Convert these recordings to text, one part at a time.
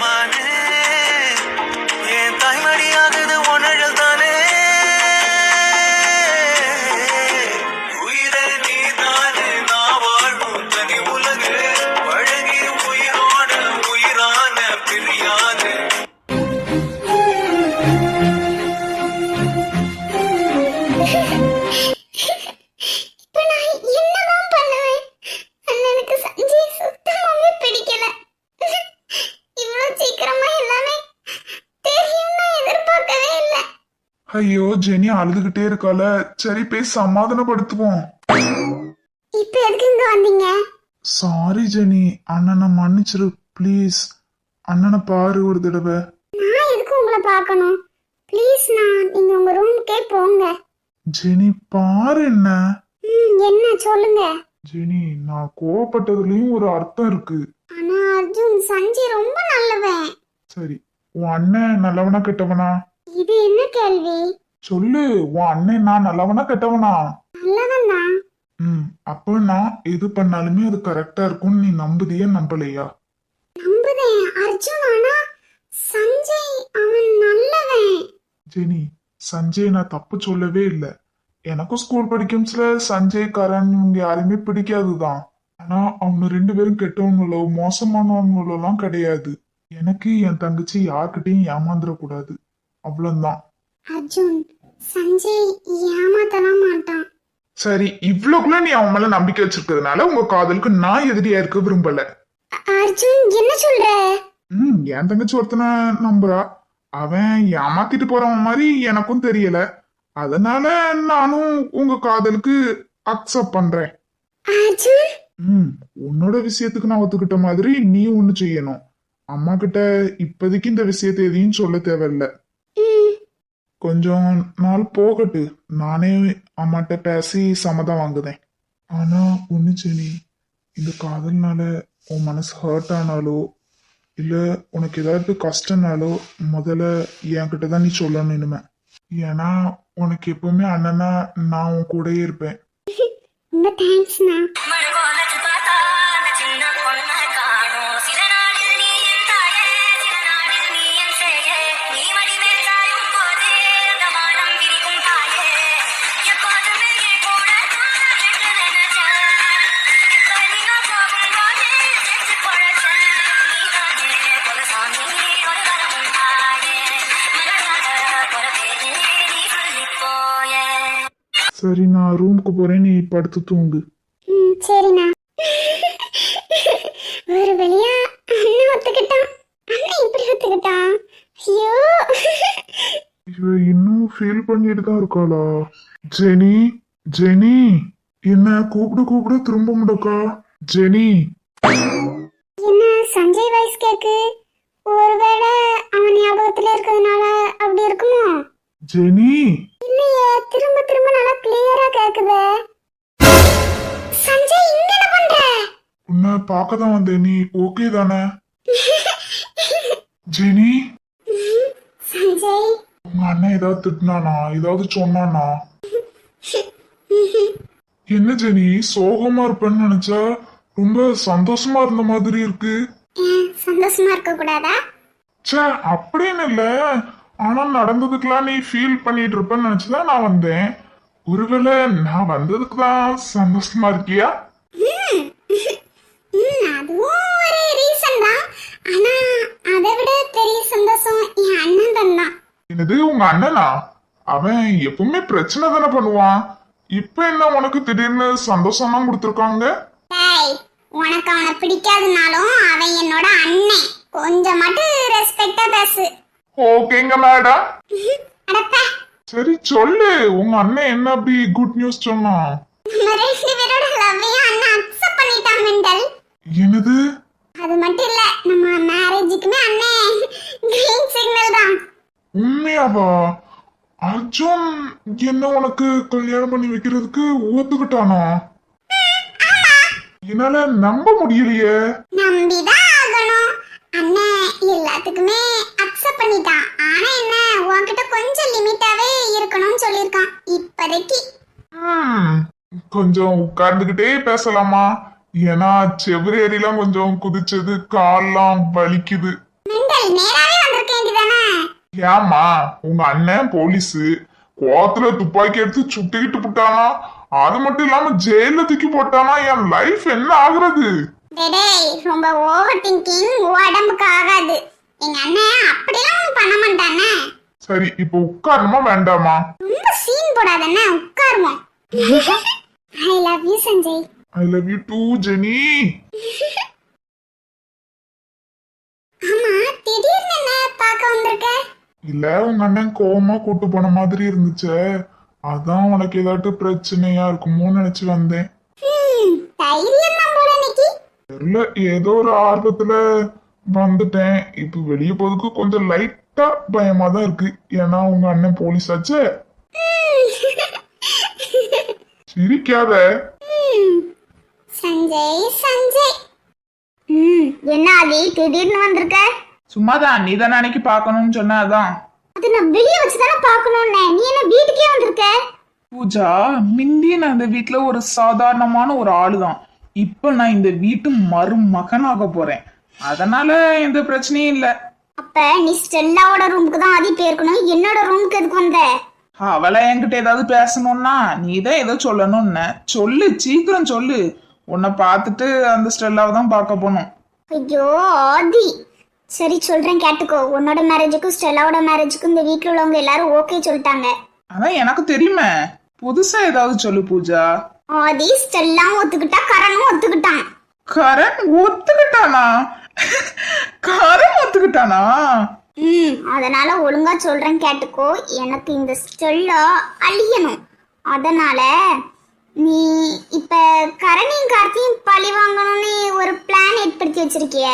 மானே என் தாய்மடியாதது உணழல் தானே உயிரை நீ தானே நான் வாழும் தனி உலகு பழகி உயிரோட உயிரான பிரியாது ஐயோ ஜெனி அழுதுகிட்டே இருக்கால, சரி போய் சமாதானப்படுத்துவோம். இப்ப எதுக்கு இங்க வந்தீங்க? சாரி ஜெனி, அண்ணனை மன்னிச்சிரு ப்ளீஸ். அண்ணனை பாரு ஒரு தடவை. நான் எதுக்கு உங்களை பார்க்கணும்? ப்ளீஸ் நீங்க உங்க ரூமுக்கே போங்க. ஜெனி பாரு என்ன. என்ன சொல்லுங்க. ஜெனி நான் கோவப்பட்டதுலயும் ஒரு அர்த்தம் இருக்கு. ஆனா அர்ஜுன் சஞ்சய் ரொம்ப நல்லவன். சரி உன் அண்ணன் நல்லவனா கெட்டவனா? இது என்ன கேள்வி? சொல்லு, உன் அண்ணன் நான் நல்லவனா கெட்டவனா? நல்லவன் தான். அப்ப நான் எது பண்ணாலுமே அது கரெக்டா இருக்கும்னு நீ நம்புதியா நம்பலையா? நம்புதேன் அர்ஜுன். ஆனா சஞ்சய் அவன் நல்லவன். ஜெனி சஞ்சய் நான் தப்பு சொல்லவே இல்லை. எனக்கும் ஸ்கூல் படிக்கும்ல சஞ்சய் கரண் இவங்க யாருமே பிடிக்காதுதான். ஆனா அவங்க 2 பேரும் கெட்டவங்களோ மோசமானவங்களோ எல்லாம் கிடையாது. எனக்கு என் தங்கச்சி யார்கிட்டையும் ஏமாந்துடக்கூடாது, அவ்வளவுதான். அர்ஜுன் சஞ்சய் ஏமாத்தலாம் மாட்டான். சரி இவ்வளவுக்குள்ள நீ அவன் மேல நம்பிக்கை வச்சிருக்கிறதுனால உங்க காதலுக்கு நான் எதிரியா இருக்க விரும்பல. அர்ஜுன் என்ன சொல்ற? என் தங்கச்சி ஒருத்தனை நம்புறா, அவன் ஏமாத்திட்டு போறவன் மாதிரி எனக்கும் தெரியல. அதனால நானும் உங்க காதலுக்கு அக்செப்ட் பண்றேன். உன்னோட விஷயத்துக்கு நான் ஒத்துக்கிட்ட மாதிரி நீ ஒண்ணு செய்யணும். அம்மா கிட்ட இப்போதைக்கு இந்த விஷயத்தை எதையும் சொல்ல தேவையில்ல. கொஞ்சம் நாள் போகட்டு, நானே அம்மாட்ட பேசி சம்மதம் வாங்குதேன். ஆனா ஒண்ணு சரி, இந்த காதல்னால உன் மனசு ஹர்ட் ஆனாலோ இல்ல உனக்கு ஏதாவது கஷ்டம்னாலோ முதல்ல என்கிட்ட தான் நீ சொல்லணும் இனிமே. ஏன்னா உனக்கு எப்பவுமே அண்ணனா நான் உன் கூடயே இருப்பேன். சரி நான் ரூமுக்கு போறேன், நீ படுத்து தூங்கு. சரிண்ணா. ஒரு வழியா அண்ணன் ஒத்துக்கிட்டான். அண்ணன் இப்படி ஒத்துக்கிட்டான். ஐயோ இவ இன்னும் ஃபீல் பண்ணிட்டு தான் இருக்காளா? ஜெனி ஜெனி என்ன கூப்பிட திரும்ப முடக்கா? ஜெனி என்ன சஞ்சய் வாய்ஸ் கேக்கு? ஒருவேளை அவன் ஞாபகத்துல இருக்கிறதுனால அப்படி இருக்குமோ? ஜெனி இல்லையே, திரும்ப நல்லா கிளியரா கேக்குதே. சஞ்சய் இங்க என்ன பண்ற? உன்னை பார்க்க தான் வந்தேன், நீ ஓகே தானே? ஜெனி சஞ்சய் உங்க அண்ணன் ஏதாவது திட்டினானா, ஏதாவது சொன்னானா? என்ன ஜெனி சோகமா இருப்பேன்னு நினைச்சா ரொம்ப சந்தோஷமா இருந்த மாதிரி இருக்கு. சந்தோஷமா இருக்க கூடாதா? சே அப்படின்னு இல்ல, ஆனா நடந்ததுக்கெல்லாம் நீ ஃபீல் பண்ணிட்டு இருப்பேன்னு நினைச்சுதான் நான் வந்தேன். ஒருவேளை நான் வந்ததுக்கு தான் சந்தோஷமா இருக்கியா? அதுவும் ஒரு ரீசன் தான். ஆனா அதை விட பெரிய சந்தோஷம் என் அண்ணன் தான். என்னது உங்க அண்ணனா? அவன் எப்பவுமே பிரச்சனை தானே பண்ணுவான். இப்ப என்ன உனக்கு திடீர்னு சந்தோஷம் தான் கொடுத்துருக்காங்க? உனக்கு அவனை பிடிக்காதுனாலும் அவன் என்னோட அண்ணன். கொஞ்சம் மட்டும் ரெஸ்பெக்டா பேசு. ஓகேங்க மேடம். அடப்பா சரி சொல்லு, உங்க அண்ணன் என்ன அப்படி குட் நியூஸ் சொன்னான்? நம்ம 2 பேரோட லவ்வையும் அண்ணன் அக்செப்ட் பண்ணிட்டான் மெண்டல். என்னது? அது மட்டும் இல்ல, நம்ம மேரேஜுக்குமே அண்ணன் கிரீன் சிக்னல் தான். உண்மையாவா? அர்ஜுன் என்ன உனக்கு கல்யாணம் பண்ணி வைக்கிறதுக்கு ஒத்துக்கிட்டானா? என்னால நம்ப முடியலையே. நம்பிதான் ஆகணும். அண்ணன் எல்லாத்துக்குமே அக்செப்ட் பண்ணிட்டான். ஆனா என்ன, உன்கிட்ட கொஞ்சம் லிமிட்டாவே இருக்கணும்னு சொல்லிருக்கான் இப்போதைக்கு. கொஞ்சம் உட்கார்ந்துகிட்டே பேசலாமா? ஏன்னா செவ்வரேறிலாம் கொஞ்சம் குதிச்சது, கால்லாம் வலிக்குது. நேராவே வந்திருக்க வேண்டியதானே? ஏமா உங்க அண்ணன் போலீஸு கோத்துல துப்பாக்கி எடுத்து சுட்டுக்கிட்டு போட்டானா, அது மட்டும் இல்லாம ஜெயில தூக்கி போட்டானா, என் லைஃப் என்ன ஆகுறது? டேய் ரொம்ப ஓவர் திங்கிங் உடம்புக்கு ஆகாது. எங்க அண்ணன் அப்படிலாம் ஒண்ணும் பண்ண மாட்டானே. சரி இப்போ உட்காரணுமா வேண்டாமா? ரொம்ப சீன் போடாதண்ணே, உட்காருவோம். I love you Sanjay. I love you too Jenny. ஆமா, திடீர்னு என்ன பார்க்க வந்திருக்க? இல்ல உங்க அண்ணன் கோவமா கூட்டு போன மாதிரி இருந்துச்சு, அதான் உனக்கு ஏதாட்டும் பிரச்சனையா இருக்குமோன்னு நினைச்சு வந்தேன். தைரியம் தான் போல இன்னைக்கு. தெரியல, ஏதோ ஒரு ஆர்வத்துல வந்துட்டேன். இப்ப வெளியே போறதுக்கு கொஞ்சம் லைட்டா பயமா தான் இருக்கு, ஏன்னா உங்க அண்ணன் போலீஸ் ஆச்சு. சிரிக்காத. சஞ்சய் சஞ்சய். என்ன ஆதி திடீர்னு வந்திருக்க? சும்மாதான், நீ தானே அன்னைக்கு பார்க்கணும்னு சொன்னாதான். அது நான் வெளியே வச்சுதானே பார்க்கணும்னே, நீ என்ன வீட்டுக்கே வந்திருக்க? பூஜா, மிந்தி நான் இந்த வீட்டுல ஒரு சாதாரணமான ஒரு ஆளுதான். இப்ப நான் இந்த வீட்டு மருமகனாக போறேன், அதனால எந்த பிரச்சனையும் இல்ல. அப்ப நீ ஸ்டெல்லாவோட ரூமுக்கு தான் ஆதி போயிருக்கணும், என்னோட ரூமுக்கு எதுக்கு வந்த? அவளை என்கிட்ட ஏதாவது பேசணும்னா நீ தான் ஏதோ சொல்லணும்னு சொல்லு, சீக்கிரம் சொல்லு. உன்னை பார்த்துட்டு அந்த ஸ்டெல்லாவை தான் பார்க்க போனோம். ஐயோ ஆதி, சரி சொல்றேன் கேட்டுக்கோ. உன்னோட மேரேஜுக்கும் ஸ்டெல்லாவோட மேரேஜுக்கும் இந்த வீட்டுல உள்ளவங்க எல்லாரும் ஓகே சொல்லிட்டாங்க. அதான் எனக்கு தெரியுமே, புதுசா ஏதாவது சொல்லு பூஜா. ஆதி ஸ்டெல்லாம் ஒத்துக்கிட்டா, கரனும் ஒத்துக்கிட்டான். கரண் ஒத்துக்கிட்டானா? கரண் ஒத்துக்கிட்டானா? அதனால ஒழுங்கா சொல்றேன் கேட்டுக்கோ. எனக்கு இந்த ஸ்டெல்லா அழியணும். அதனால நீ இப்ப கரணையும் கார்த்தியும் பழி வாங்கணும்னு ஒரு பிளான் ஏற்படுத்தி வச்சிருக்கிய.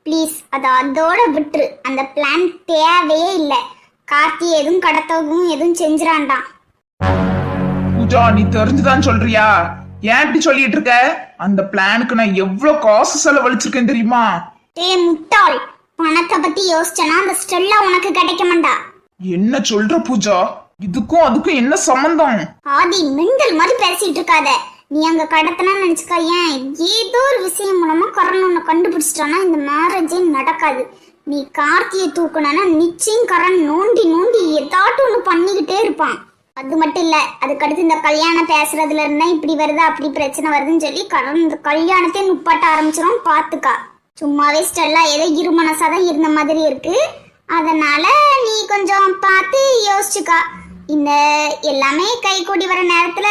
ப்ளீஸ் அதை அதோட விட்டுரு, அந்த பிளான் தேவையே இல்லை. கார்த்தி எதுவும் கடத்தவும் எதுவும் செஞ்சிரான்டான். பூஜா, நீ தெரிஞ்சுதான் சொல்றியா? ஏன் இப்படி சொல்லிட்டு இருக்க? அந்த பிளானுக்கு நான் எவ்வளவு காசு செலவழிச்சிருக்கேன் தெரியுமா? முட்டாள், பணத்தை பத்தி யோசிச்சனா அந்த ஸ்டெல்லா உனக்கு கிடைக்க மாட்டா. என்ன சொல்ற பூஜா? இதுக்கும் அதுக்கும் என்ன சம்பந்தம்? ஆதி மெண்டல் மாதிரி பேசிட்டு இருக்காத. நீ அங்க கடத்தனா நினைச்சுக்கா, ஏன் ஏதோ ஒரு விஷயம் மூலமா கரண் உன்னை கண்டுபிடிச்சிட்டானா இந்த மேரேஜே நடக்காது. நீ கார்த்தியை தூக்கணும்னா நிச்சயம் கரண் நோண்டி நோண்டி ஏதாட்டும் ஒண்ணு பண்ணிக்கிட்டே இருப்பான். அது மட்டும் இல்ல, அதுக்கடுத்து இந்த கல்யாணம் பேசுறதுல இருந்தா இப்படி வருது அப்படி பிரச்சனை வருதுன்னு சொல்லி கரண் இந்த கல்யாணத்தை நுப்பாட்ட ஆரம்பிச்சிடும், பாத்துக்கா. சும்மாவே ஸ்டெல்லா ஏதோ இருமனசாதான் இருந்த மாதிரி இருக்கு. அதனால நீ கொஞ்சம் பார்த்து யோசிச்சுக்கா. இந்த எல்லாமே கை கூடி வர நேரத்துல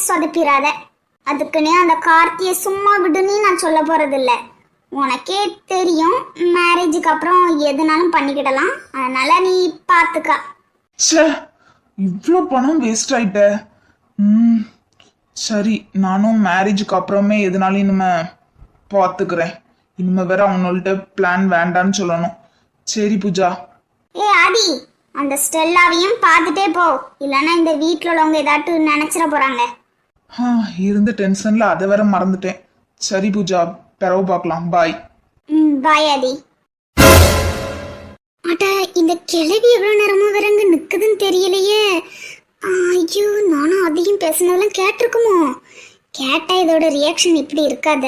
சொதப்பிடாத. அதுக்குன்னு அந்த கார்த்தியை சும்மா விடுன்னு நான் சொல்ல போறது இல்ல. உனக்கே தெரியும், மேரேஜுக்கு அப்புறம் எதுனாலும் பண்ணிக்கிடலாம். அதனால நீ பாத்துக்கா. ச்சே, இவ்வளோ பணம் வேஸ்ட் ஆயிட்ட. சரி, நானும் மேரேஜுக்கு அப்புறமே எதுனாலும் இனிமே பார்த்துக்கிறேன். இனிமே வேற அவங்கள்ட்ட பிளான் வேண்டான்னு சொல்லணும். சரி பூஜா. ஆதி, அந்த ஸ்டெல்லாவையும் பார்த்துட்டே போ, இல்லைன்னா இந்த வீட்டில் உள்ளவங்க ஏதாட்டும் நினைச்சிட போறாங்க. இருந்த டென்ஷன்ல அதை வேற மறந்துட்டேன். சரி பூஜா, பிறகு பார்க்கலாம். பாய். பாய் ஆதி. அட, இந்த கிழவி எவ்வளவு நேரமா வரங்க நிக்குதுன்னு தெரியலையே. ஐயோ, நானும் அதையும் பேசினதெல்லாம் கேட்டிருக்குமோ? கேட்டா இதோட ரியாக்ஷன் இப்படி இருக்காத.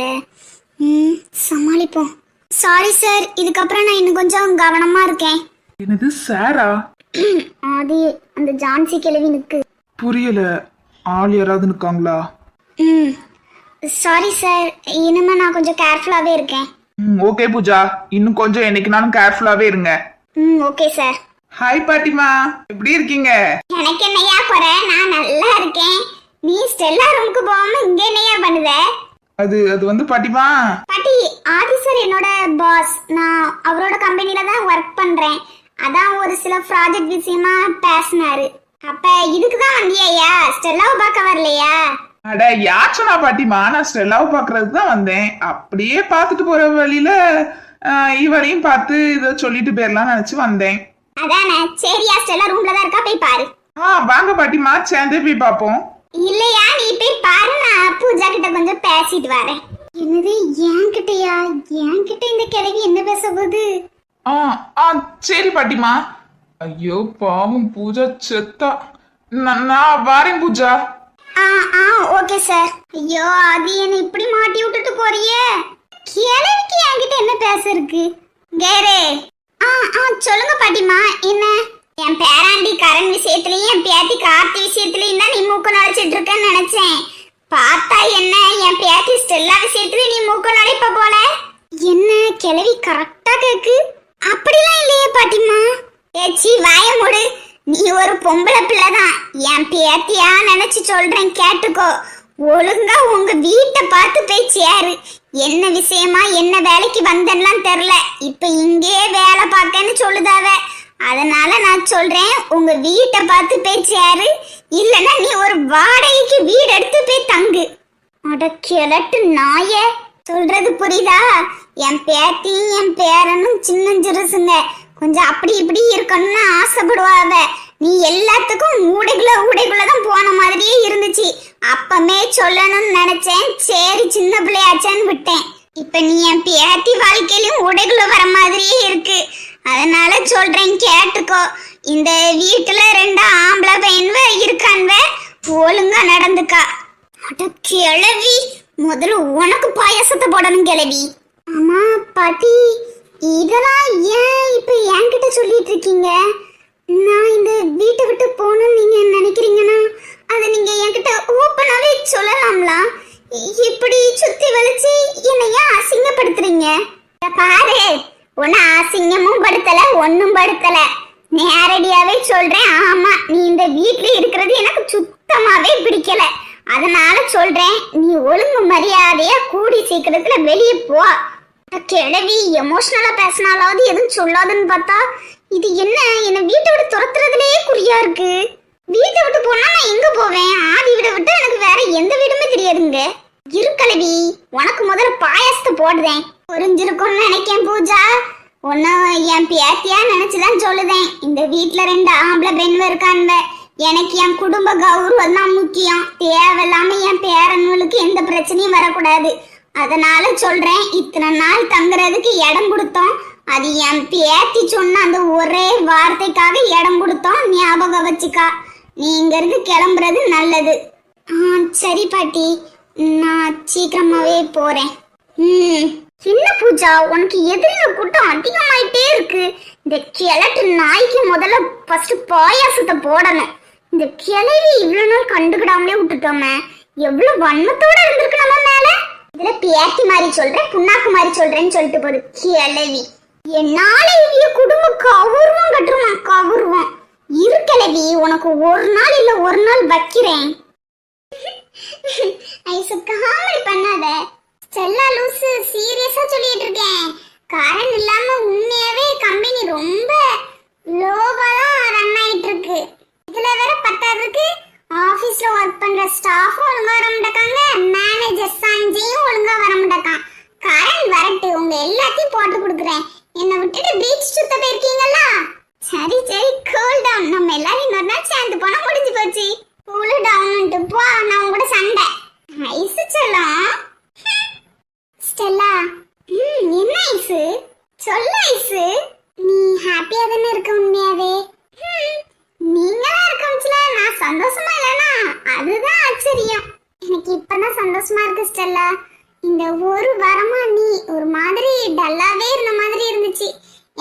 சமாளிப்போம். சாரி சார், இதுக்கப்புறம் நான் இன்னும் கொஞ்சம் கவனமா இருக்கேன். என்னது சாரா? ஆதி, அந்த ஜான்சி கிழவி நிக்கு. புரியல, ஆள் யாராவது நிக்காங்களா? சாரி சார், இனிமே நான் கொஞ்சம் கேர்ஃபுல்லாவே இருக்கேன். ஓகே பூஜா, இன்னும் கொஞ்சம் என்னைக்குனாலும் கேர்ஃபுல்லாவே இருங்க. Okay sir. ஹாய் பாட்டிமா, எப்படி இருக்கீங்க? எனக்கு என்னையா குறை, நான் நல்லா இருக்கேன். நீ ஸ்டெல்லா ரூமுக்கு போகாம இங்க என்னையா பண்ணுத? அது வந்து பாட்டிமா, பாட்டி, ஆதி சார் என்னோட பாஸ். நான் அவரோட கம்பெனில தான் ஒர்க் பண்றேன். அதான் ஒரு சில ப்ராஜெக்ட் விஷயமா பேசினாரு. அப்ப இதுக்கு தான் வந்தியா? ஸ்டெல்லாவை பார்க்க வரலையா? அட யார் சொன்னா பாட்டிமா? நான் ஸ்டெல்லாவை பாக்குறதுக்கு தான் வந்தேன். அப்படியே பார்த்துட்டு போற வழியில இவரையும் பார்த்து இதை சொல்லிட்டு போயிடலாம்னு நினைச்சு வந்தேன். அதானே, சரியா, ஸ்டெல்லா ரூம்ல தான் இருக்கா, போய் பாரு. வாங்க பாட்டிமா, சேர்ந்தே போய் பார்ப்போம். இல்லையா, நீ போய் பாரு, நான் பூஜா கிட்ட கொஞ்சம் பேசிட்டு வரேன். என்னது, என்கிட்டயா? என்கிட்ட இந்த கிழவி என்ன பேச போகுது? சரி பாட்டிமா. ஐயோ பாவம், பூஜா செத்தா. நான் வரேன் பூஜா. Okay sir. ஐயோ, அது என்ன இப்படி மாட்டி விட்டுட்டு போறியே? கிழவிக்கு என்கிட்ட என்ன பேச இருக்கு? கேரே. சொல்லுங்க பாட்டிமா. என்ன என் பேராண்டி கரண் விஷயத்துலயும் என் பேத்தி கார்த்தி விஷயத்துலயும் தான் நீ மூக்க நுழைச்சிட்டு இருக்கன்னு நினைச்சேன். பார்த்தா என்ன என் பேத்தி ஸ்டெல்லா விஷயத்துலயும் நீ மூக்க நுழைப்ப போல. என்ன கிளவி கரெக்டா கேக்கு. அப்படிலாம் இல்லையே பாட்டிமா. ஏச்சி வாய மூடு. நீ ஒரு பொம்பளை பிள்ளைதான். என் பேத்தியா நினைச்சு சொல்றேன் கேட்டுக்கோ. ஒழுங்கா உங்க வீட்டை பார்த்து போய் சேரு. என்ன விஷயமா என்ன வேலைக்கு வந்தேன்லாம் தெரியல. இப்ப இங்கே வேலை பார்க்கன்னு சொல்லுதாவ. அதனால நான் சொல்றேன் உங்க வீட்டை பார்த்து போய் சேரு. இல்லைன்னா நீ ஒரு வாடகைக்கு வீடு எடுத்து போய் தங்கு. அட கிழட்டு நாய, சொல்றது புரியுதா? என் பேத்தி என் பேரனும் சின்னஞ்சிறுசுங்க. கொஞ்சம் அப்படி இப்படி இருக்கணும்னு ஆசைப்படுவாவ. நீ எல்லாத்துக்கும் ஊடைக்குள்ளதான் போன மாதிரியே இருந்துச்சு. அப்பமே சொல்லணும்னு நினைச்சேன். சரி சின்ன பிள்ளையாச்சேன்னு விட்டேன். இப்ப நீ என் பேத்தி வாழ்க்கையிலும் ஊடைக்குள்ள வர மாதிரியே இருக்கு. அதனால சொல்றேன் கேட்டுக்கோ. இந்த வீட்டுல 2 ஆம்பளை பையன்வ இருக்கான்வ. ஒழுங்கா நடந்துக்கா. அட கிழவி, முதல்ல உனக்கு பாயாசத்தை போடணும் கிழவி. ஆமா பாட்டி, இதெல்லாம் ஏன் இப்ப என்கிட்ட சொல்லிட்டு இருக்கீங்க? நான் இந்த வீட்டை விட்டு போகணும்னு நீங்க நினைக்கிறீங்கன்னா அதை நீங்க என்கிட்ட ஓப்பனாவே சொல்லலாம்ல. இப்படி சுத்தி வளைச்சு என்னைய அசிங்கப்படுத்துறீங்க. பாரு, உன்னை அசிங்கமும் படுத்தல ஒன்னும் படுத்தல. நேரடியாவே சொல்றேன். ஆமா, நீ இந்த வீட்டுல இருக்கிறது எனக்கு சுத்தமாவே பிடிக்கல. அதனால சொல்றேன், நீ ஒழுங்கு மரியாதையா கூடி சீக்கிரத்துல வெளியே போ. கிழவி எமோஷனலா பேசினாலாவது எதுவும் சொல்லாதுன்னு பார்த்தா இது என்ன வீட்டை விட்டு துரத்துறதுலயே குறியா இருக்கு. வீட்டை விட்டு போனா நான் எங்க போவேன்? ஆதி வீடை விட்டு எனக்கு வேற எந்த வீடுமே தெரியாதுங்க. இருக்கலவி, உனக்கு முதல்ல பாயாசத்தை போடுதேன். புரிஞ்சிருக்கும்னு நினைக்கேன் பூஜா. ஒன்னு என் பேத்தியா நினைச்சுதான் சொல்லுதேன். இந்த வீட்டுல 2 ஆம்பளை பெண் இருக்கான்வ. எனக்கு என் குடும்ப கௌரவம் தான் முக்கியம். தேவையில்லாம என் பேரன்களுக்கு எந்த பிரச்சனையும் வரக்கூடாது. அதனால சொல்றேன், இத்தனை நாள் தங்குறதுக்கு இடம் கொடுத்தோம். அது என் பேத்தி சொன்ன அந்த ஒரே வார்த்தைக்காக இடம் கொடுத்தோம். ஞாபகம் வச்சுக்கா. நீ இங்க இருந்து கிளம்புறது நல்லது. சரி பாட்டி, நான் சீக்கிரமாவே போறேன். என்ன பூஜா, உனக்கு எதிரில கூட்டம் அதிகமாயிட்டே இருக்கு. இந்த கிழட்டு நாய்க்கு முதல்ல ஃபர்ஸ்ட் பாயாசத்தை போடணும். இந்த கிளவி இவ்வளவு நாள் கண்டுக்கிடாமலே விட்டுட்டோமே. எவ்வளவு வன்மத்தோட இருந்திருக்கு நம்ம மேல. இதுல பேத்தி மாதிரி சொல்றேன், புண்ணாக்கு மாதிரி சொல்றேன்னு சொல்லிட்டு போகுது கிளவி. என்னால இவங்க குடும்ப கவுருவம் கட்டுருமா கவுருவம். இருக்கலவி, உனக்கு ஒரு நாள் இல்ல ஒரு நாள் வைக்கிறேன். ஐசு காமெடி பண்ணாத. ஸ்டெல்லா லூசு, சீரியஸா சொல்லிட்டு இருக்கேன். கரண்ட் இல்லாம உண்மையாவே கம்பெனி ரொம்ப லோவா தான் ரன் ஆயிட்டு இருக்கு. இதுல வேற பத்தாததுக்கு ஆபீஸ்ல ஒர்க் பண்ற ஸ்டாஃப் ஒழுங்கா வர மாட்டாங்க. மேனேஜர் சஞ்சயும் ஒழுங்கா வர மாட்டான். கரண்ட் வரட்டு, உங்க எல்லாத்தையும் போட்டு கொடுக்குறேன். என்ன விட்டுட்டு பீச் சுத்த போயிருக்கீங்களா? சரி சரி, கூல் டவுன். நம்ம எல்லாரும் இன்னொரு நாள் சேர்ந்து போனா முடிஞ்சு போச்சு. கூல் டவுன்ட்டு போ, நான் உங்க கூட சண்டை. ஐசு செல்லம். ஸ்டெல்லா, என்ன ஐசு சொல்ல ஐசு. நீ ஹாப்பியா தானே இருக்க உண்மையாவே? நீங்களா இருக்கம்ல, நான் சந்தோஷமா இல்லனா அதுதான் ஆச்சரியம். எனக்கு இப்பதான் சந்தோஷமா இருக்கு ஸ்டெல்லா. இந்த ஒரு வாரமா நீ ஒரு மாதிரி டல்லாவே இருந்த மாதிரி இருந்துச்சு.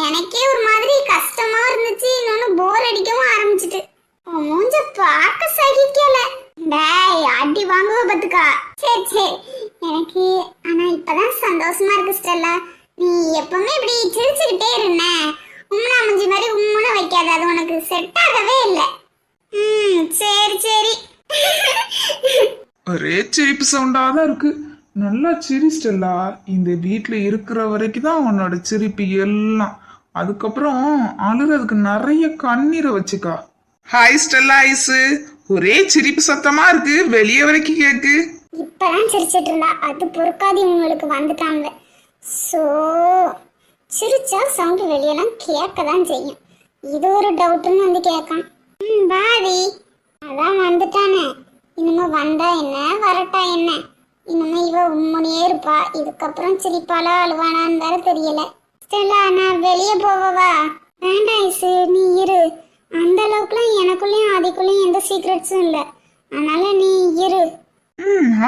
எனக்கே ஒரு மாதிரி கஷ்டமா இருந்துச்சு. இன்னொன்னு போர் அடிக்கவும் ஆரம்பிச்சிட்டு. மூஞ்ச பார்க்க சகிக்கல. டேய், அடி வாங்குவ பத்துக்கா. சரி சரி, எனக்கு ஆனா இப்பதான் சந்தோஷமா இருக்கு ஸ்டெல்லா. நீ எப்பவுமே இப்படி சிரிச்சுக்கிட்டே இருந்த. உம்னா மூஞ்சி மாதிரி உம்முன்னு வைக்காத, அது உனக்கு செட் ஆகவே இல்லை. சரி சரி. ஒரே சிரிப்பு சவுண்டாதான் இருக்கு. நல்லா சிரி ஸ்டெல்லா. இந்த வீட்டுல இருக்கிற வரைக்கும் தான் உன்னோட சிரிப்பு எல்லாம். அதுக்கப்புறம் அழுறதுக்கு நிறைய கண்ணீரை வச்சுக்கா. Hi Stella ice. ஒரே சிரிப்பு சத்தமா இருக்கு, வெளியே வரைக்கும் கேக்கு. இப்பதான் சிரிச்சிட்டு இருந்தா, அது பொறுக்காது உங்களுக்கு வந்துட்டாங்க. சோ சிரிச்சா சவுண்ட் வெளியெல்லாம் கேட்கதான் செய்யும். இது ஒரு டவுட்னு வந்து கேட்கான். பாதி அதான் வந்துட்டானே. இனிமே வந்தா என்ன வரட்டா என்ன? இனிமே இவ உண்மையே இருப்பா. இதுக்கப்புறம் சிரிப்பாளா அழுவானான்னு வேற தெரியல. ஸ்டெல்லா, நான் வெளியே போவவா? வேண்டாம் ஐசு, நீ இரு. அந்த அளவுக்குலாம் எனக்குள்ளேயும் அதுக்குள்ளேயும் எந்த சீக்ரெட்ஸும் இல்லை. அதனால நீ இரு.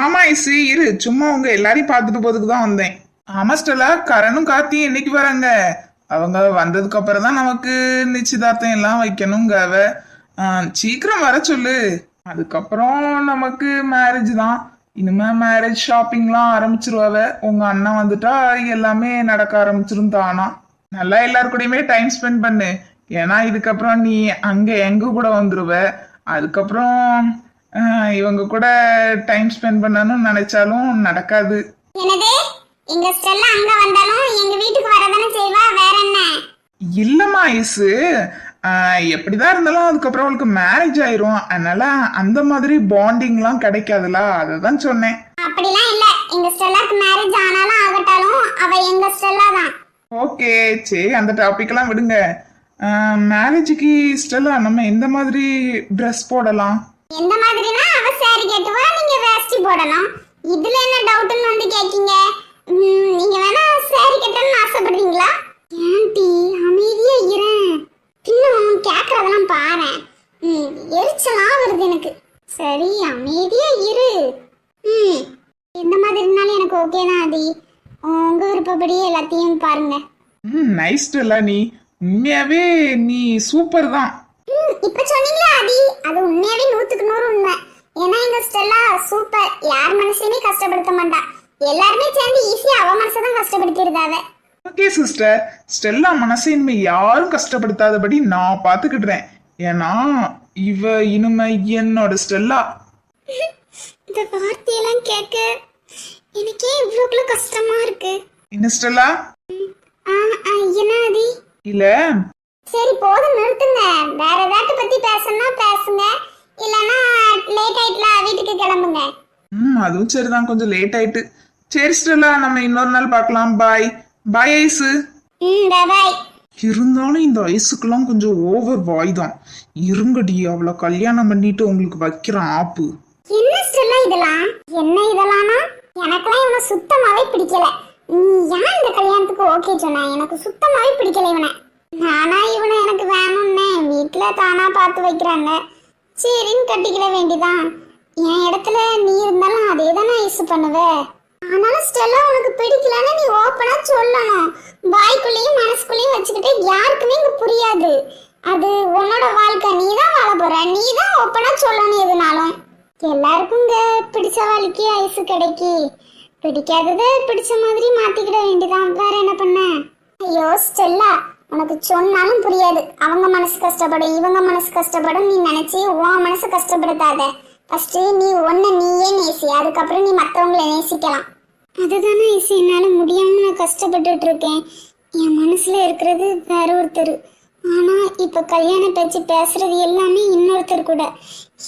ஆமா ஐசு, இரு. சும்மா உங்க எல்லாரையும் பார்த்துட்டு போறதுக்கு தான் வந்தேன். ஆமா ஸ்டெல்லா, கரணும் கார்த்தியும் என்னைக்கு வராங்க? அவங்க வந்ததுக்கு அப்புறம் தான் நமக்கு நிச்சயதார்த்தம் எல்லாம் வைக்கணுங்காவ. சீக்கிரம் வர சொல்லு. அதுக்கப்புறம் நமக்கு மேரேஜ் தான். இனிமே மேரேஜ் ஷாப்பிங்லாம் ஆரம்பிச்சிருவாவ. உங்க அண்ணன் வந்துட்டா எல்லாமே நடக்க ஆரம்பிச்சிரும் தானா. நல்லா எல்லாரு கூடயுமே டைம் ஸ்பெண்ட் பண்ணு. ஏன்னா இதுக்கப்புறம் நீ அங்க எங்க கூட வந்துருவ. அதுக்கப்புறம் இவங்க கூட டைம் ஸ்பெண்ட் பண்ணணும்னு நினைச்சாலும் நடக்காது. என்னது, எங்க ஸ்டெல்லா அங்க வந்தாலும் எங்க வீட்டுக்கு வரதானே செய்வா, வேற என்ன? இல்லம்மா ஐசு, எப்படிதான் இருந்தாலும் அதுக்கப்புறம் அவளுக்கு மேரேஜ் ஆயிரும். அதனால அந்த மாதிரி பாண்டிங்லாம் கிடைக்காதுல, அததான் சொன்னேன். அப்படிலாம் இல்ல, எங்க ஸ்டெல்லாக்கு மேரேஜ் ஆனாலும் ஆகட்டாலும் அவ எங்க ஸ்டெல்லா தான். ஓகே சரி, அந்த டாபிக் எல்லாம் விடுங்க. மேரேஜுக்கு ஸ்டெல்லா நம்ம எந்த மாதிரி ட்ரெஸ் போடலாம்? எந்த மாதிரினா அவ சாரி கேட்டுவா, நீங்க வேஷ்டி போடலாம். இதுல என்ன டவுட்னு வந்து கேக்கீங்க? நீங்க வேணா சாரி கட்டணும்னு ஆசைப்படுறீங்களா? ஏன்டி அமைதியா இருறேன், இன்னும் கேக்குறதெல்லாம் பாரு. எரிச்சலா வருது எனக்கு. சரி அமைதியா இரு. எந்த மாதிரினாலும் எனக்கு ஓகே தான் ஆதி. உங்க விருப்பப்படி எல்லாத்தையும் பாருங்க. நைஸ் ஸ்டெல்லா, நீ உண்மையாவே நீ சூப்பர் தான். இப்ப சொன்னீங்களா ஆதி, அது உண்மையாவே 100க்கு 100 உண்மை. ஏன்னா எங்க ஸ்டெல்லா சூப்பர், யார் மனசையுமே கஷ்டப்படுத்த மாட்டா. எல்லாருமே சேர்ந்து ஈஸியா அவ மனசதான் கஷ்டப்படுத்திருந்தாவ. ஓகே சிஸ்டர், ஸ்டெல்லா மனசை இனிமே யாரும் கஷ்டப்படுத்தாதபடி நான் பாத்துக்கிடுறேன். ஏன்னா இவ இனிமே என்னோட ஸ்டெல்லா. இந்த வார்த்தையெல்லாம் கேட்க எனக்கே இவ்வளவு கஷ்டமா இருக்கு. என்ன ஸ்டெல்லா? என்ன ஆதி? இல்ல சரி போதும் நிறுத்துங்க. வேற ஏதாட்டு பத்தி பேசணும்னா பேசுங்க, இல்லனா லேட் ஆயிட்டுல வீட்டுக்கு கிளம்புங்க. அதுவும் சரிதான், கொஞ்சம் லேட் ஆயிட்டு. சரி ஸ்டெல்லா, நம்ம இன்னொரு நாள் பார்க்கலாம். பாய் பாய் ஐசு. பாய். இருந்தாலும் இந்த ஐஸுக்கெல்லாம் கொஞ்சம் ஓவர் வாய் தான். இருங்கடி, அவளை கல்யாணம் பண்ணிட்டு உங்களுக்கு வைக்கிறேன் ஆப்பு. என்ன ஸ்டெல்லா இதெல்லாம்? என்ன இதெல்லாம்னா எனக்கெல்லாம் இவனை சுத்தமாவே பிடிக்கல. ஏன் இந்த கல்யாணத்துக்கு ஓகே சொன்ன? எனக்கு சுத்தமாவே பிடிக்கல இவனை. நானா இவனை எனக்கு வேணும்னே வீட்டுல தானா பார்த்து வைக்கிறாங்க, சரின்னு கட்டிக்கிட வேண்டிதான். என் இடத்துல நீ இருந்தாலும் அதே தானே ஐசு பண்ணுவ. ஆனாலும் ஸ்டெல்லா உனக்கு பிடிக்கலன்னு நீ ஓப்பனா சொல்லணும். வாய்க்குள்ளேயும் மனசுக்குள்ளேயும் வச்சுக்கிட்டு யாருக்குமே இங்க புரியாது. அது உன்னோட வாழ்க்கை, நீ தான் வாழ போற, நீ தான் ஓப்பனா சொல்லணும். எதுனாலும் எல்லாருக்கும் இங்க பிடிச்ச வாழ்க்கை ஐசு கிடைக்கி, பிடிக்காததை பிடிச்ச மாதிரி மாத்திக்கிட வேண்டியதான். வேற என்ன பண்ண? ஐயோ ஸ்டெல்லா, உனக்கு சொன்னாலும் புரியாது. அவங்க மனசு கஷ்டப்படும், இவங்க மனசு கஷ்டப்படும் நீ நினைச்சு உன் மனசு கஷ்டப்படுத்தாத. ஃபர்ஸ்ட் நீ ஒன்னு நீயே நேசி, அதுக்கப்புறம் நீ மற்றவங்களை நேசிக்கலாம். அதுதானே ஐசு, என்னால முடியாம நான் கஷ்டப்பட்டுட்டு இருக்கேன். என் மனசுல இருக்கிறது வேற ஒருத்தர், ஆனா இப்ப கல்யாண பேச்சு பேசுறது எல்லாமே இன்னொருத்தர் கூட.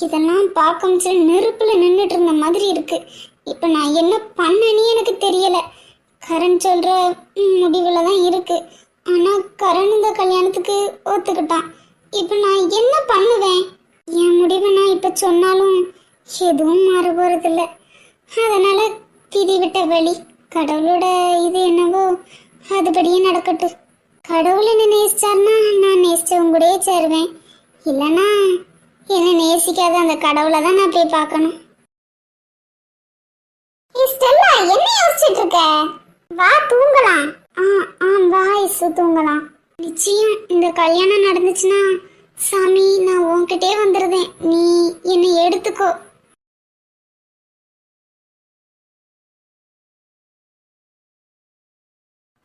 இதெல்லாம் பார்க்க முடியல, நெருப்புல நின்றுட்டு இருந்த மாதிரி இருக்கு. இப்ப நான் என்ன பண்ணனே எனக்கு தெரியல. கரண் சொல்ற முடிவுல தான் இருக்கு. ஆனா கரண் இந்த கல்யாணத்துக்கு ஒத்துக்கிட்டான். இப்ப நான் என்ன பண்ணுவேன்? என் முடிவை நான் இப்ப சொன்னாலும் எதுவும் மாற போறதில்ல. அதனால திதி விட்ட வழி, கடவுளோட இது என்னவோ அதுபடியே நடக்கட்டும். கடவுள் என்ன நேசிச்சார்னா நான் நேசிச்சவங்க கூடயே சேருவேன், இல்லைன்னா என்ன நேசிக்காத அந்த கடவுளை தான் நான் போய் பார்க்கணும். ஸ்டெல்லா, என்ன யோசிச்சுட்டு இருக்க? வா தூங்கலாம். வா ஐசு தூங்கலாம். நிச்சயம் இந்த கல்யாணம் நடந்துச்சுன்னா சாமி நான் உன்கிட்டே வந்துருதேன், நீ என்னை எடுத்துக்கோ.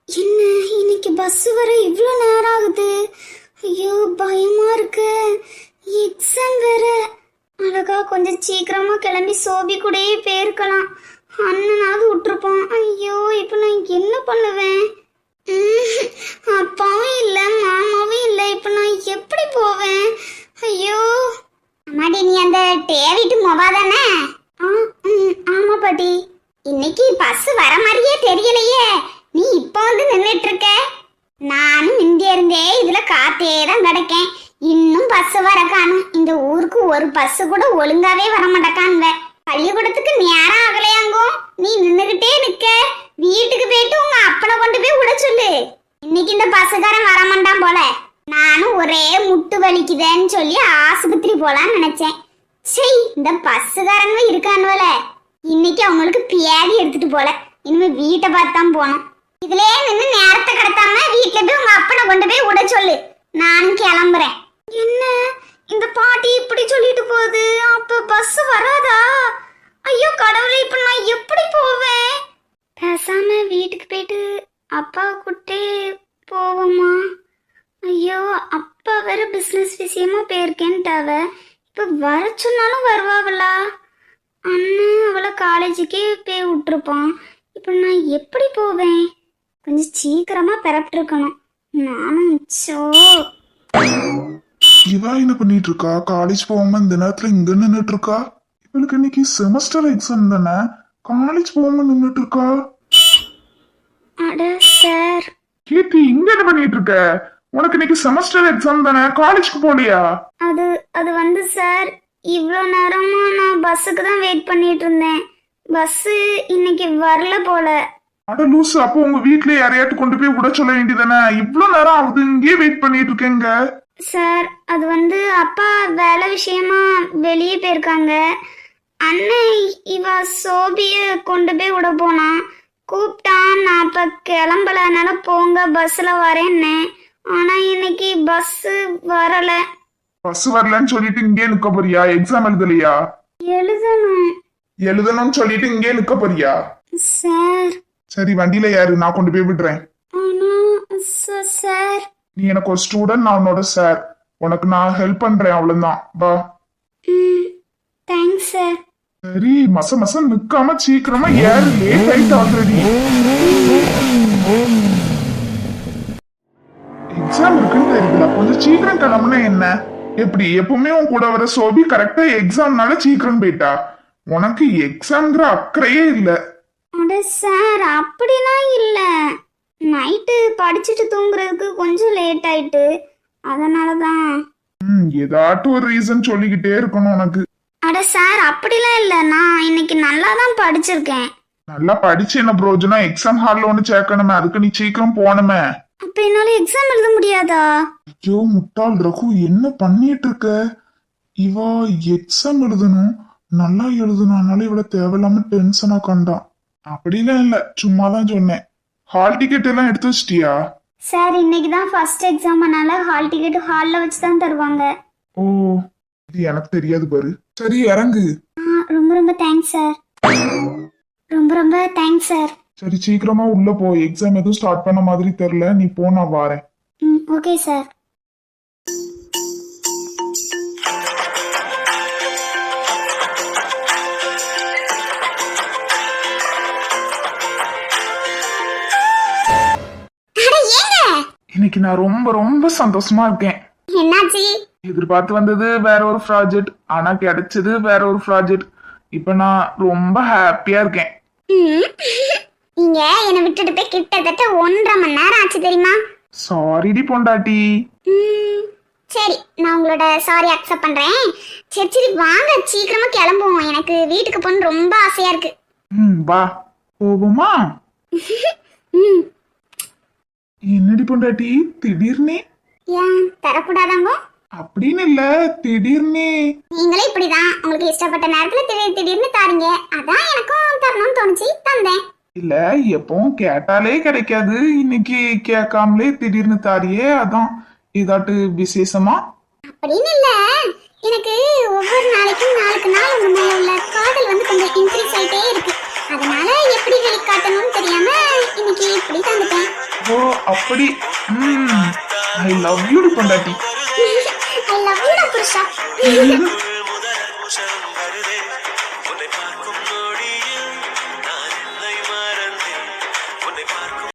என்ன இன்னைக்கு பஸ் வர இவ்வளோ நேரம் ஆகுது? ஐயோ பயமா இருக்கு. எக்ஸாம் வேற. அழகா கொஞ்சம் சீக்கிரமா கிளம்பி சோபி கூடயே போயிருக்கலாம், அண்ணனாவது விட்டுருப்போம். ஐயோ இப்போ நான் என்ன பண்ணுவேன்? அப்பாவும் இல்லை மாமாவும் இல்லை, இப்போ நான் எப்படி போவேன்? ஐயோ அம்மாடி, நீ அந்த டேவிட்டு மொபா தானே? ஆமா பாட்டி. இன்னைக்கு பஸ் வர மாதிரியே தெரியலையே, நீ இப்போ வந்து நின்றுட்டு இருக்க. நானும் முந்திய இருந்தே இதுல காத்தே தான் கிடக்கேன். இன்னும் பஸ் வர காணும். இந்த ஊருக்கு ஒரு பஸ் கூட ஒழுங்காவே வர மாட்டேக்கான்வ. பள்ளிக்கூடத்துக்கு நேரம் ஆகலையாங்கோ, நீ நின்னுகிட்டே நிக்க. வீட்டுக்கு போயிட்டு உங்க அப்பனை கொண்டு போய் விட சொல்லு. இன்னைக்கு இந்த பஸ்ஸுக்காரன் வரமாட்டான் போல. நானும் ஒரே முட்டு வலிக்குதேன்னு சொல்லி ஆஸ்பத்திரி போலான்னு நினைச்சேன். சரி, இந்த பஸ்ஸுக்காரங்க இருக்கானுவல, இன்னைக்கு அவங்களுக்கு பியாதி எடுத்துட்டு போல. இனிமே வீட்டை பார்த்து தான் போனோம். இதுலயே நின்னு நேரத்தை கடத்தாம வீட்டுல போய் உங்க அப்பனை கொண்டு போய் விட சொல்லு. நானும் கிளம்புறேன். என்ன இந்த பாட்டி இப்படி சொல்லிட்டு போகுது? அப்ப பஸ் வராதா? ஐயோ கடவுளே, இப்ப நான் எப்படி போவேன்? பேசாம வீட்டுக்கு போயிட்டு அப்பா கூட்டே போவோமா? ஐயோ அப்பா வேற பிசினஸ் விஷயமா போயிருக்கேன்ட்டாவ. இப்ப வர சொன்னாலும் வருவாவளா? அண்ணன் அவளை காலேஜுக்கே போய் விட்டுருப்பான். இப்ப நான் எப்படி போவேன்? கொஞ்சம் சீக்கிரமா பெறப்பிட்டு இருக்கணும். நானும் இவா என்ன பண்ணிட்டு இருக்கா? காலேஜ் போகாம இந்த நேரத்துல இங்க நின்னுட்டு இருக்கா. இவளுக்கு இன்னைக்கு செமஸ்டர் எக்ஸாம் தானே, காலேஜ் போகாம நின்னுட்டு இருக்கா. அட சார், கீர்த்தி இங்க என்ன பண்ணிட்டு இருக்க? உனக்கு இன்னைக்கு செமஸ்டர் எக்ஸாம் தானே, காலேஜ்க்கு போலியா? அது அது வந்து சார், இவ்வளோ நேரமா நான் பஸ்ஸுக்கு தான் வெயிட் பண்ணிட்டு இருந்தேன். பஸ் இன்னைக்கு வரல போல. அட லூசு, அப்போ உங்க வீட்ல யாரையாட்டு கொண்டு போய் விட சொல்ல வேண்டியதானே? இவ்வளவு நேரம் ஆகுது, இங்கேயே வெயிட் பண்ணிட்டு இருக்கேங்க. சார் அது வந்து அப்பா வேலை விஷயமா வெளியே போயிருக்காங்க. அண்ணன் இவ சோபிய கொண்டு போய் விட போனான். கூப்பிட்டான், நான் அப்ப கிளம்பல, அதனால போங்க பஸ்ல வரேன்னு. ஆனா இன்னைக்கு பஸ் வரல. பஸ் வரலன்னு சொல்லிட்டு இங்கே நிக்க போறியா? எக்ஸாம் எழுதலையா? எழுதணும் எழுதணும்னு சொல்லிட்டு இங்கே நிக்க போறியா? சார். சரி வண்டியில யாரு, நான் கொண்டு போய் விடுறேன். ஆனா சார். நீ எனக்கு ஒரு ஸ்டூடெண்ட், நான் உன்னோட சார். உனக்கு நான் ஹெல்ப் பண்றேன், அவ்வளவுதான். வா. Thanks sir. சரி, மச நிக்காம சீக்கிரமா ஏறு, லேட் ஆயிட்டு ஆல்ரெடி. எக்ஸாம் இருக்குன்னு தெரியுதுல, கொஞ்சம் சீக்கிரம் கிளம்புனா என்ன? எப்படி எப்பவுமே உன் கூட வர சோபி கரெக்டா எக்ஸாம்னால சீக்கிரம் போயிட்டா. உனக்கு எக்ஸாம்ங்கிற அக்கறையே இல்ல. அட சார் அப்படிலாம் இல்ல. நைட்டு படிச்சுட்டு தூங்குறதுக்கு கொஞ்சம் லேட் ஆயிட்டு, அதனாலதான். ஏதாட்டும் ஒரு ரீசன் சொல்லிக்கிட்டே இருக்கணும் உனக்கு. அட சார் அப்படிலாம் இல்ல, நான் இன்னைக்கு நல்லா தான் படிச்சிருக்கேன். நல்லா படிச்சு என்ன பிரயோஜனம்? எக்ஸாம் ஹால்ல ஒண்ணு சேர்க்கணுமே, அதுக்கு நீ சீக்கிரம் போகணுமே. அப்ப என்னால எக்ஸாம் எழுத முடியாதா? ஐயோ முட்டாள் ரகு, என்ன பண்ணிட்டு இருக்க? இவா எக்ஸாம் எழுதணும், நல்லா எழுதணும்னால இவள தேவையில்லாம டென்ஷனா கண்டான். அப்படிலாம் இல்ல, சும்மாதான் சொன்னேன். ஹால் டிக்கெட் எல்லாம் எடுத்து வச்சிட்டியா? சார் இன்னைக்கு தான் ஃபர்ஸ்ட் எக்ஸாம்னால ஹால் டிக்கெட் ஹால்ல வச்சு தான் தருவாங்க. ஓ, இது எனக்கு தெரியாது பாரு. சரி இறங்கு. ரொம்ப ரொம்ப தேங்க்ஸ் சார். ரொம்ப ரொம்ப தேங்க்ஸ் சார். சரி சீக்கிரமா உள்ள போ, எக்ஸாம் எதுவும் ஸ்டார்ட் பண்ண மாதிரி தெரியல. நீ போ, நான் வாரேன். Okay sir. இன்னைக்கு நான் ரொம்ப ரொம்ப சந்தோஷமா இருக்கேன். என்னாச்சு? எதிர்பார்த்து வந்தது வேற ஒரு ப்ராஜெக்ட், ஆனா கிடைச்சது வேற ஒரு ப்ராஜெக்ட். இப்ப நான் ரொம்ப ஹாப்பியா இருக்கேன். நீங்க என்னை விட்டுட்டு போய் கிட்டத்தட்ட 1.5 மணி நேரம் ஆச்சு தெரியுமா? சாரிடி பொண்டாட்டி. சரி, நான் உங்களோட சாரி அக்செப்ட் பண்றேன். சரி வாங்க சீக்கிரமா கிளம்புவோம். எனக்கு வீட்டுக்கு போகணும் ரொம்ப ஆசையா இருக்கு. வா போகுமா? என்னடி பொண்டாட்டி திடீர்னு? ஏன் தரக்கூடாதாங்க? அப்படின்னு இல்ல, திடீர்னு. நீங்களே இப்படிதான், உங்களுக்கு இஷ்டப்பட்ட நேரத்துல திடீர்னு தாரீங்க. அதான் எனக்கும் தரணும்னு தோணுச்சு, தந்தேன். இல்ல எப்பவும் கேட்டாலே கிடைக்காது, இன்னைக்கு கேட்காமலே திடீர்னு தாரியே, அதான். ஏதாட்டு விசேஷமா? அப்படின்னு இல்ல, எனக்கு ஒவ்வொரு நாளைக்கும் நாளுக்கு நாள் உங்க மேல உள்ள காதல் வந்து கொஞ்சம் இன்க்ரீஸ் ஆயிட்டே இருக்கு. அதனால எப்படி வெளிக்காட்டணும்னு தெரியாம இன்னைக்கு இப்படி தந்துட்டேன். ஓ அப்படி. ஐ லவ் யூ பொண்டாட்டி. ஐ லவ் யூ புருஷா. முதல் வருஷம் வருதே